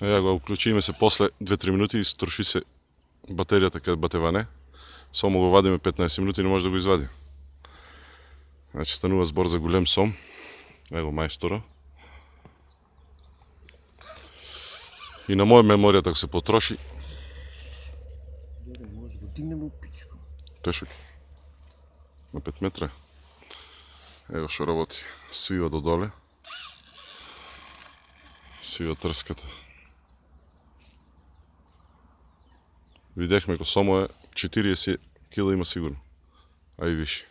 Ја го уклучиме се после 2-3 минути и строши се батеријата кај батеване. Само го вадиме 15 минути и не може да го извади. Значи станува збор за голем сом. Его мајстора. И на моја меморија ако се потроши. Може да дигнем у пичку. Тешок. На 5 метра. Ево што работи. Свива до доле. Свива трската. Видяхме ко само е 40 кила има сигурно. А и више.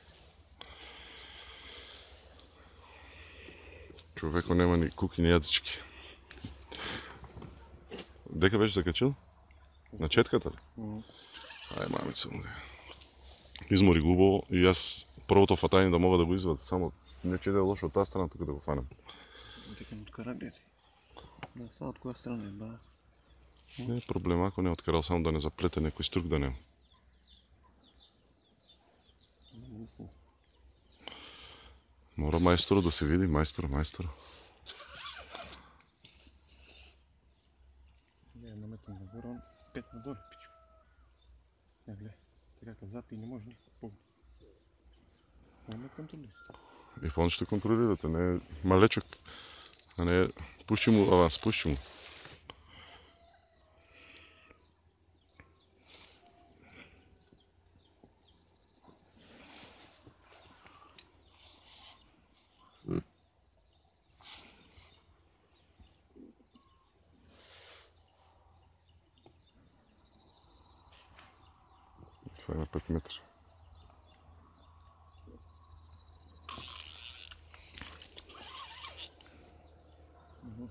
Човеко нема ни куки, ни јадички. Дека беше закачил? На четката ли? Ај, мамица му. Измори го убаво и јас првото фатање да мога да го извадам, само не чете лошо од таа страна тука да го фанам. Дека од карабијата. Да, са од која страна е, ба? Не е проблем, ако не откарал, само да не заплете некој струк да нема. Мора мајсторо да се види, мајсторо. Не, наметам нагоре, он 5 надоле, пичко. Не, гледай, така ка запи не може никак поглед. Не ме контролира. И па он ще контролирате, не е малечок, а не е... Пуши му аванс, пуши му. Това е на 5 метра.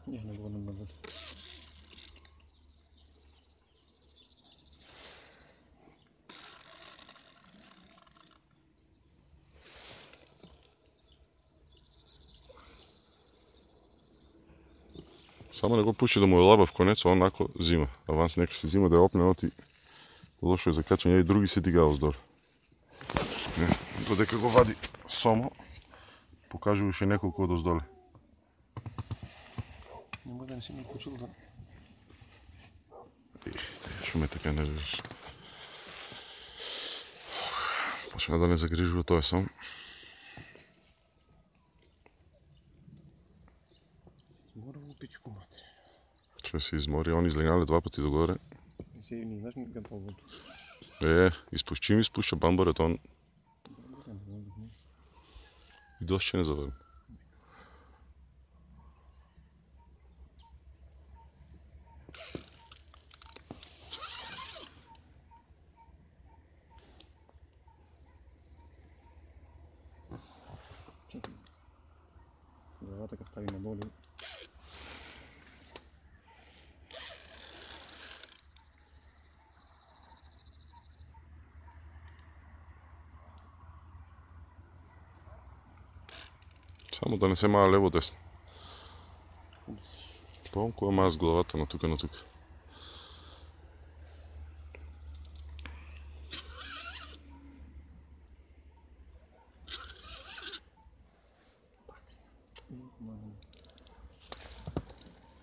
Не го намалят. Само не го пуши да му е лабав конец, он ако зима. Аванс нека се зима да е опне, оти лошо е закачање и други се дигао здор. Додека го вади сомо, покажуваше неколку од оздоле. Нема да не си ми почул да... Шо ме така нервираш. Почна да не загрижува тој сом. Мора во пичку, матре. Че се измори, он излегале 2 пати догоре. И се ни знаеш ми гантал воду. Изпушчи бамбарет, он... И дошто ќе не заврне. Главата ка стави надолу. Само да не се маа лево десно. Полко маз главата на тука.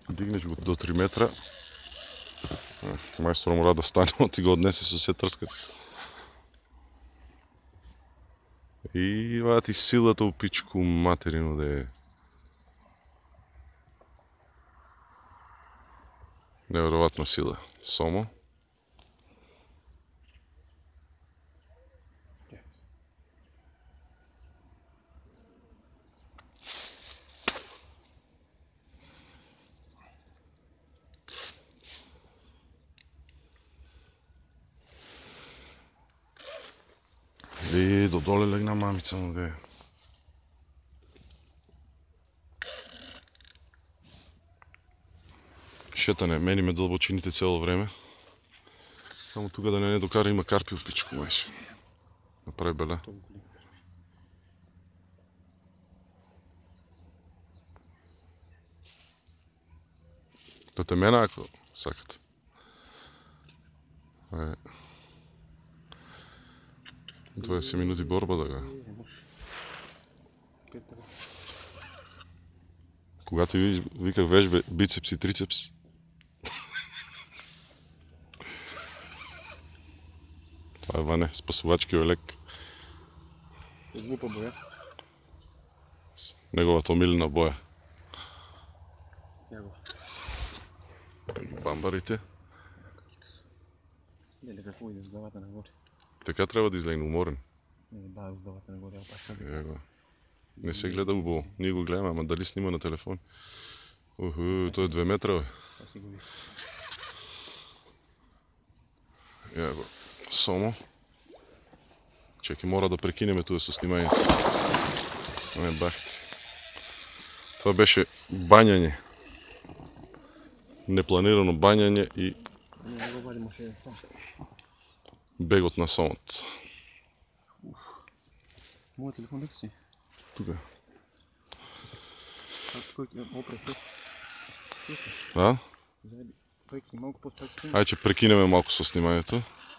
Дигнеш го до 3 метра. Мајстор мора да стане, ти го однесе со се трската. И вати силата у пичку материну да е. Неверојатна сила. Сомо. И додоле легна мамица му да е. Шетане, мени ме дълбочините цело време. Само тука да не докара има карпи в пичко, мајше. Направи беле. Да те мена ако сакате. 20 минути борба да га. Когато виках вежбе бицепс и трицепс, Това е Ване, спасувачки Олег. С глупа боя. Неговата омилена боя. Яго. Бамбарите. Леле, какво иде с главата нагоре. Така трябва да излегне уморен. Не, да, с главата нагоре, пак Яго. Не се гледа убаво. Ние го гледаме, ама дали снима на телефон? Той е 2 метра, бе. Това си го вижда. Яго. Сомо. Чекай, мора да прекинеме тук със сниманието. Не бахте. Това беше баняне. Непланирано баняне и Не го вадим още един сам. бегот на сомот. Моят телефон дето си? Тук. Кой ти опре се? А? Заеби. Пойки малко по-спайки. Ай, че прекинеме малко със сниманието.